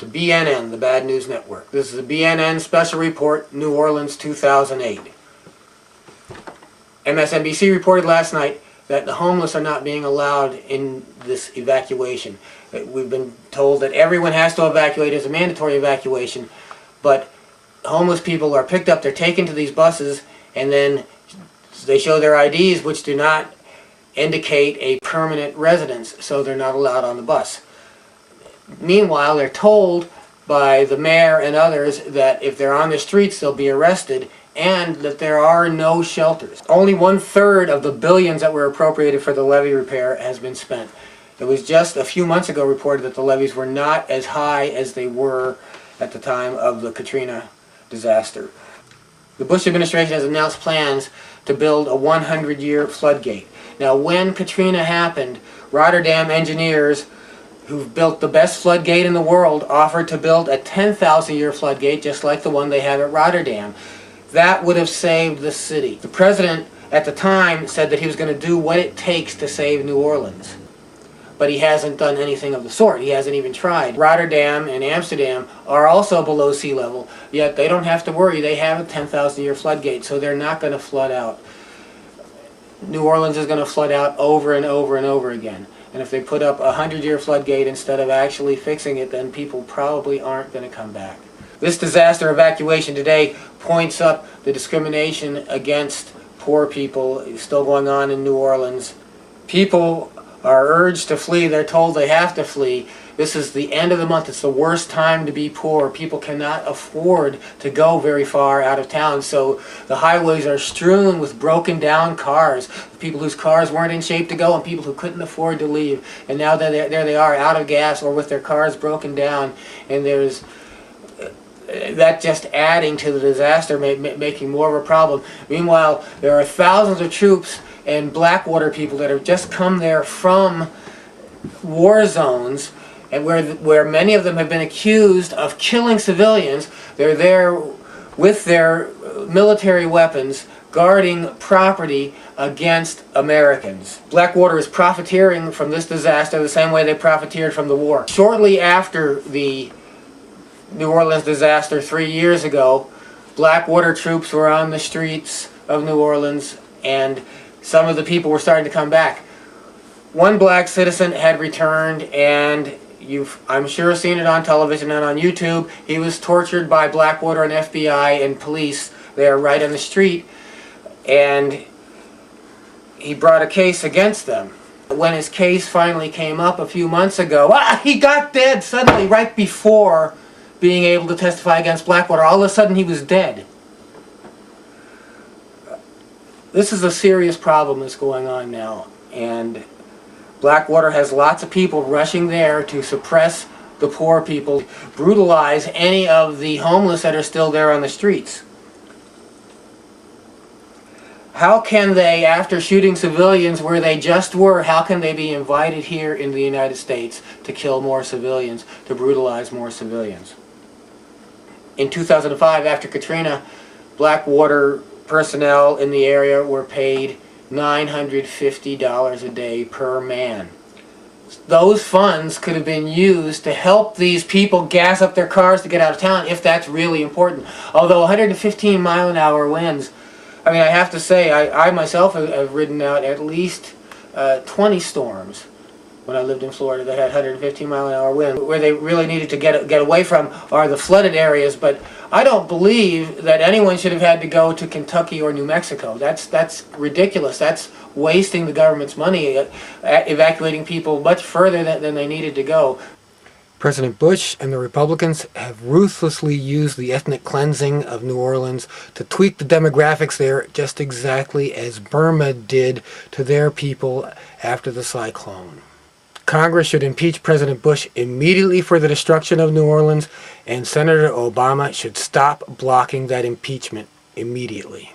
BNN, the Bad News Network. This is a BNN special report, New Orleans 2008. MSNBC reported last night that the homeless are not being allowed in this evacuation. We've been told that everyone has to evacuate as a mandatory evacuation, but homeless people are picked up, they're taken to these buses, and then they show their IDs, which do not indicate a permanent residence, so they're not allowed on the bus. Meanwhile, they're told by the mayor and others that if they're on the streets, they'll be arrested, and that there are no shelters. Only 1/3 of the billions that were appropriated for the levee repair has been spent. It was just a few months ago reported that the levees were not as high as they were at the time of the Katrina disaster. The Bush administration has announced plans to build a 100-year floodgate. Now, when Katrina happened, Rotterdam engineers, who've built the best floodgate in the world, offered to build a 10,000-year floodgate just like the one they have at Rotterdam. That would have saved the city. The president at the time said that he was going to do what it takes to save New Orleans. But he hasn't done anything of the sort. He hasn't even tried. Rotterdam and Amsterdam are also below sea level, yet they don't have to worry. They have a 10,000-year floodgate, so they're not going to flood out. New Orleans is going to flood out over and over and over again. And if they put up a 100-year floodgate instead of actually fixing it, then people probably aren't going to come back. This disaster evacuation today points up the discrimination against poor people still going on in New Orleans. People are urged to flee. They're told they have to flee. This is the end of the month. It's the worst time to be poor. People cannot afford to go very far out of town, so the highways are strewn with broken down cars, people whose cars weren't in shape to go and people who couldn't afford to leave. And now there they are, out of gas or with their cars broken down, and there's that just adding to the disaster, making more of a problem. Meanwhile, there are thousands of troops and Blackwater people that have just come there from war zones, and where many of them have been accused of killing civilians. They're there with their military weapons, guarding property against Americans. Blackwater is profiteering from this disaster the same way they profiteered from the war. Shortly after the New Orleans disaster 3 years ago, Blackwater troops were on the streets of New Orleans, and some of the people were starting to come back. One black citizen had returned, and you've, I'm sure, seen it on television and on YouTube. He was tortured by Blackwater and FBI and police there right on the street, and he brought a case against them. When his case finally came up a few months ago, he got dead suddenly right before being able to testify against Blackwater. All of a sudden he was dead. This is a serious problem that's going on now, and Blackwater has lots of people rushing there to suppress the poor people, brutalize any of the homeless that are still there on the streets. How can they, after shooting civilians where they just were, how can they be invited here in the United States to kill more civilians, to brutalize more civilians? In 2005, after Katrina, Blackwater personnel in the area were paid $950 a day per man. Those funds could have been used to help these people gas up their cars to get out of town, if that's really important. Although 115-mile-an-hour winds, I mean, I have to say, I myself have ridden out at least 20 storms when I lived in Florida that had 115-mile-an-hour wind. Where they really needed to get away from are the flooded areas, but I don't believe that anyone should have had to go to Kentucky or New Mexico. That's ridiculous. That's wasting the government's money, evacuating people much further than they needed to go. President Bush and the Republicans have ruthlessly used the ethnic cleansing of New Orleans to tweak the demographics there just exactly as Burma did to their people after the cyclone. Congress should impeach President Bush immediately for the destruction of New Orleans, and Senator Obama should stop blocking that impeachment immediately.